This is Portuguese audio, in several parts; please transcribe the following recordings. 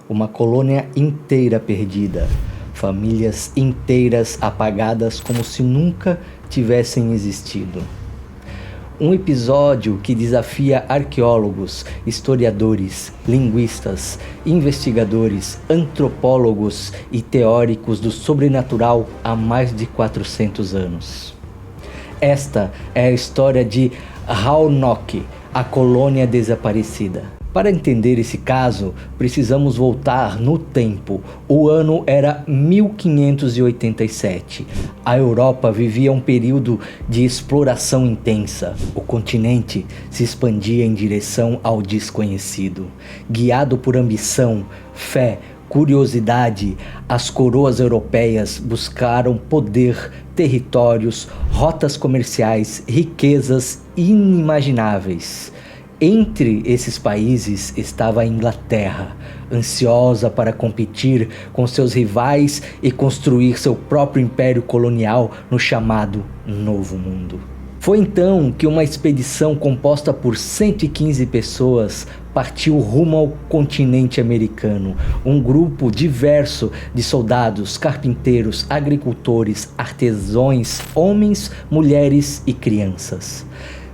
Uma colônia inteira perdida, famílias inteiras apagadas como se nunca tivessem existido. Um episódio que desafia arqueólogos, historiadores, linguistas, investigadores, antropólogos e teóricos do sobrenatural há mais de 400 anos. Esta é a história de Roanoke, a colônia desaparecida. Para entender esse caso, precisamos voltar no tempo. O ano era 1587. A Europa vivia um período de exploração intensa. O continente se expandia em direção ao desconhecido. Guiado por ambição, fé, curiosidade, as coroas europeias buscaram poder, territórios, rotas comerciais, riquezas inimagináveis. Entre esses países estava a Inglaterra, ansiosa para competir com seus rivais e construir seu próprio império colonial no chamado Novo Mundo. Foi então que uma expedição composta por 115 pessoas partiu rumo ao continente americano. Um grupo diverso de soldados, carpinteiros, agricultores, artesãos, homens, mulheres e crianças.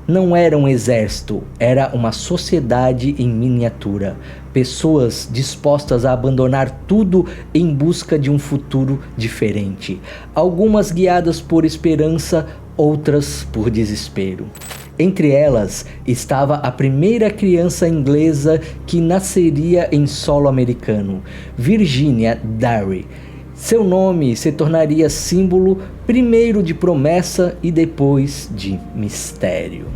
Não era um exército, era uma sociedade em miniatura. Pessoas dispostas a abandonar tudo em busca de um futuro diferente. Algumas guiadas por esperança, outras por desespero. Entre elas estava a primeira criança inglesa que nasceria em solo americano, Virginia Dare. Seu nome se tornaria símbolo primeiro de promessa e depois de mistério.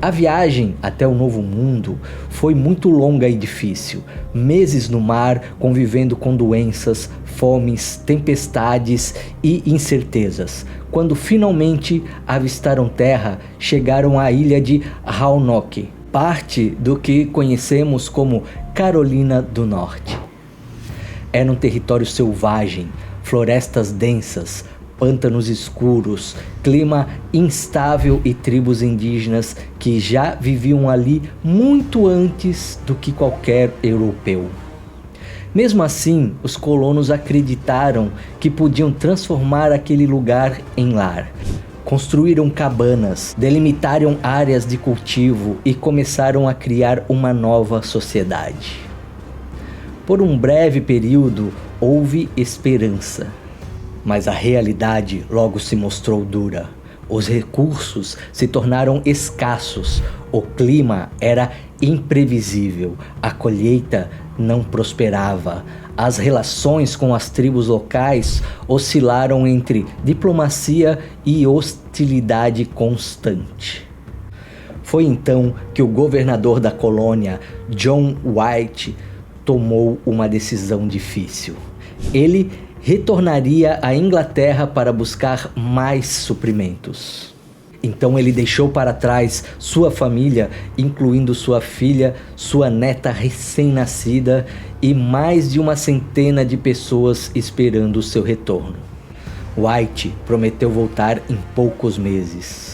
A viagem até o Novo Mundo foi muito longa e difícil. Meses no mar, convivendo com doenças, fomes, tempestades e incertezas. Quando finalmente avistaram terra, chegaram à ilha de Roanoke, parte do que conhecemos como Carolina do Norte. Era um território selvagem, florestas densas, pântanos escuros, clima instável e tribos indígenas que já viviam ali muito antes do que qualquer europeu. Mesmo assim, os colonos acreditaram que podiam transformar aquele lugar em lar. Construíram cabanas, delimitaram áreas de cultivo e começaram a criar uma nova sociedade. Por um breve período, houve esperança. Mas a realidade logo se mostrou dura. Os recursos se tornaram escassos. O clima era imprevisível. A colheita não prosperava. As relações com as tribos locais oscilaram entre diplomacia e hostilidade constante. Foi então que o governador da colônia, John White, tomou uma decisão difícil. Ele retornaria à Inglaterra para buscar mais suprimentos. Então ele deixou para trás sua família, incluindo sua filha, sua neta recém-nascida e mais de uma centena de pessoas esperando o seu retorno. White prometeu voltar em poucos meses.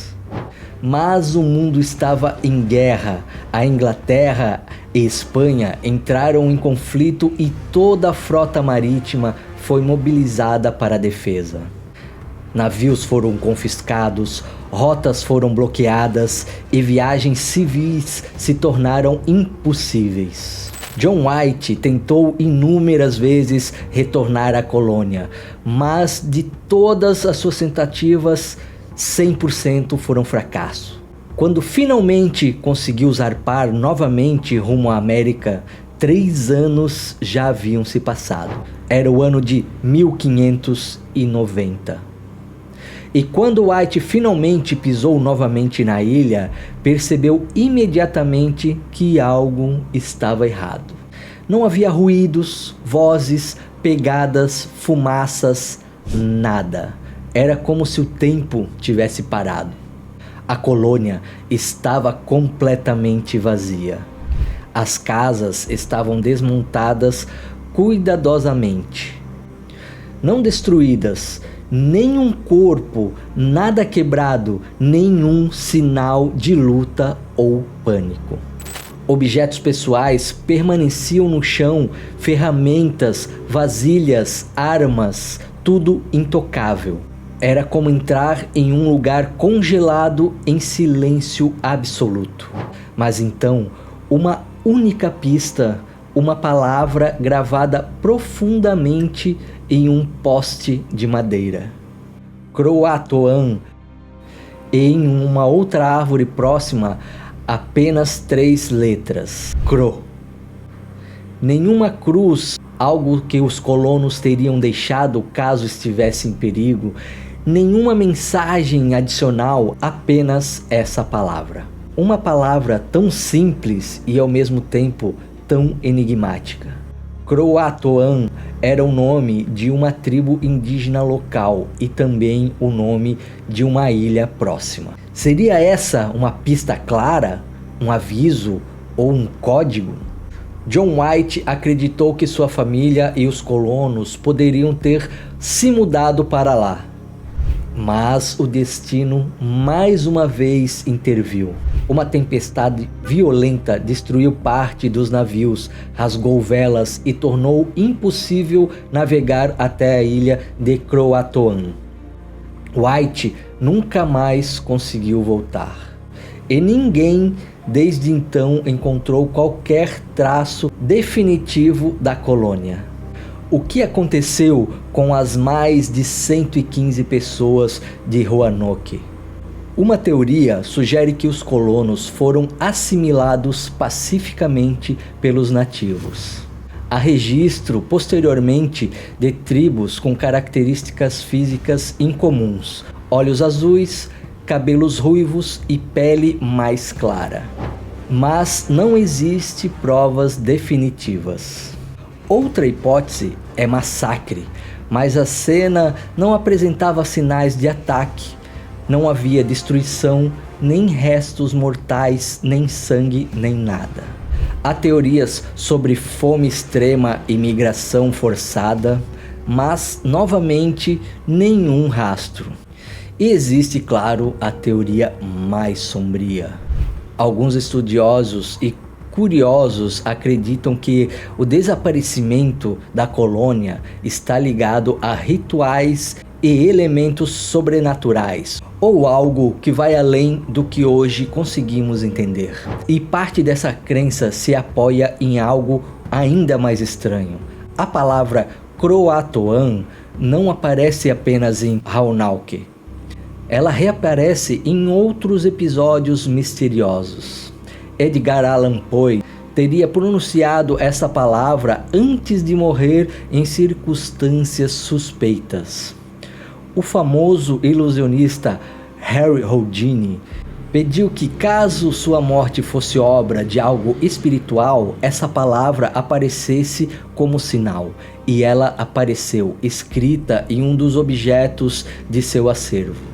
Mas o mundo estava em guerra. A Inglaterra e Espanha entraram em conflito e toda a frota marítima foi mobilizada para a defesa. Navios foram confiscados, rotas foram bloqueadas e viagens civis se tornaram impossíveis. John White tentou inúmeras vezes retornar à colônia, mas de todas as suas tentativas, 100% foram fracasso. Quando finalmente conseguiu zarpar novamente rumo à América, 3 anos já haviam se passado. Era o ano de 1590. E quando White finalmente pisou novamente na ilha, percebeu imediatamente que algo estava errado. Não havia ruídos, vozes, pegadas, fumaças, nada. Era como se o tempo tivesse parado. A colônia estava completamente vazia. As casas estavam desmontadas cuidadosamente. Não destruídas, nenhum corpo, nada quebrado, nenhum sinal de luta ou pânico. Objetos pessoais permaneciam no chão, ferramentas, vasilhas, armas, tudo intocável. Era como entrar em um lugar congelado em silêncio absoluto. Mas então, uma única pista, uma palavra gravada profundamente em um poste de madeira. Croatoan. Em uma outra árvore próxima, apenas 3 letras. Cro. Nenhuma cruz, algo que os colonos teriam deixado caso estivesse em perigo, nenhuma mensagem adicional, apenas essa palavra. Uma palavra tão simples e ao mesmo tempo tão enigmática. Croatoan era o nome de uma tribo indígena local e também o nome de uma ilha próxima. Seria essa uma pista clara, um aviso ou um código? John White acreditou que sua família e os colonos poderiam ter se mudado para lá. Mas o destino mais uma vez interviu. Uma tempestade violenta destruiu parte dos navios, rasgou velas e tornou impossível navegar até a ilha de Croatoan. White nunca mais conseguiu voltar. E ninguém desde então encontrou qualquer traço definitivo da colônia. O que aconteceu com as mais de 115 pessoas de Roanoke? Uma teoria sugere que os colonos foram assimilados pacificamente pelos nativos. Há registro, posteriormente, de tribos com características físicas incomuns: olhos azuis, cabelos ruivos e pele mais clara. Mas não existe provas definitivas. Outra hipótese é massacre, mas a cena não apresentava sinais de ataque. Não havia destruição, nem restos mortais, nem sangue, nem nada. Há teorias sobre fome extrema e migração forçada, mas, novamente, nenhum rastro. E existe, claro, a teoria mais sombria. Alguns estudiosos e curiosos acreditam que o desaparecimento da colônia está ligado a rituais e elementos sobrenaturais, ou algo que vai além do que hoje conseguimos entender. E parte dessa crença se apoia em algo ainda mais estranho. A palavra Croatoan não aparece apenas em Roanoke. Ela reaparece em outros episódios misteriosos. Edgar Allan Poe teria pronunciado essa palavra antes de morrer em circunstâncias suspeitas. O famoso ilusionista Harry Houdini pediu que, caso sua morte fosse obra de algo espiritual, essa palavra aparecesse como sinal, e ela apareceu escrita em um dos objetos de seu acervo.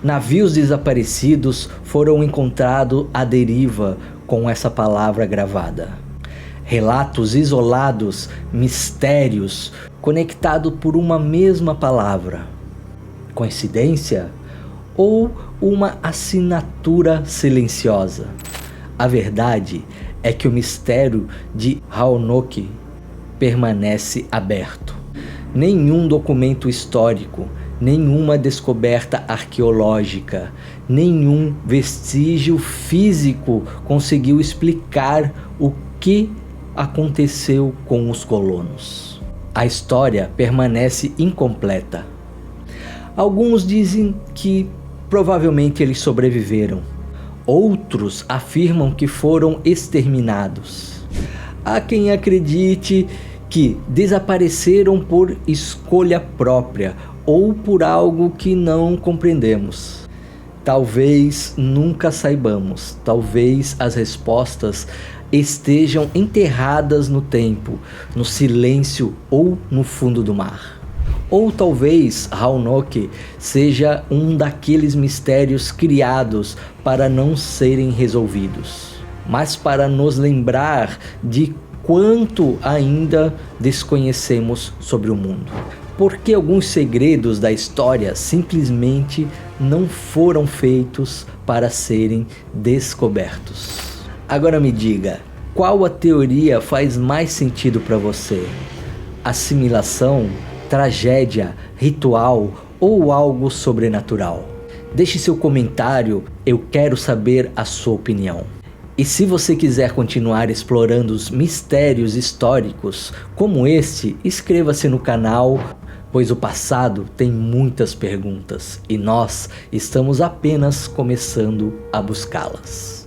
Navios desaparecidos foram encontrados à deriva com essa palavra gravada. Relatos isolados, mistérios, conectados por uma mesma palavra. Coincidência? Ou uma assinatura silenciosa? A verdade é que o mistério de Roanoke permanece aberto. Nenhum documento histórico, nenhuma descoberta arqueológica, nenhum vestígio físico conseguiu explicar o que aconteceu com os colonos. A história permanece incompleta. Alguns dizem que provavelmente eles sobreviveram. Outros afirmam que foram exterminados. Há quem acredite que desapareceram por escolha própria ou por algo que não compreendemos. Talvez nunca saibamos, talvez as respostas estejam enterradas no tempo, no silêncio ou no fundo do mar. Ou talvez Roanoke seja um daqueles mistérios criados para não serem resolvidos, mas para nos lembrar de quanto ainda desconhecemos sobre o mundo. Porque alguns segredos da história simplesmente não foram feitos para serem descobertos. Agora me diga, qual a teoria faz mais sentido para você? Assimilação, tragédia, ritual ou algo sobrenatural? Deixe seu comentário, eu quero saber a sua opinião. E se você quiser continuar explorando os mistérios históricos como este, inscreva-se no canal, pois o passado tem muitas perguntas e nós estamos apenas começando a buscá-las.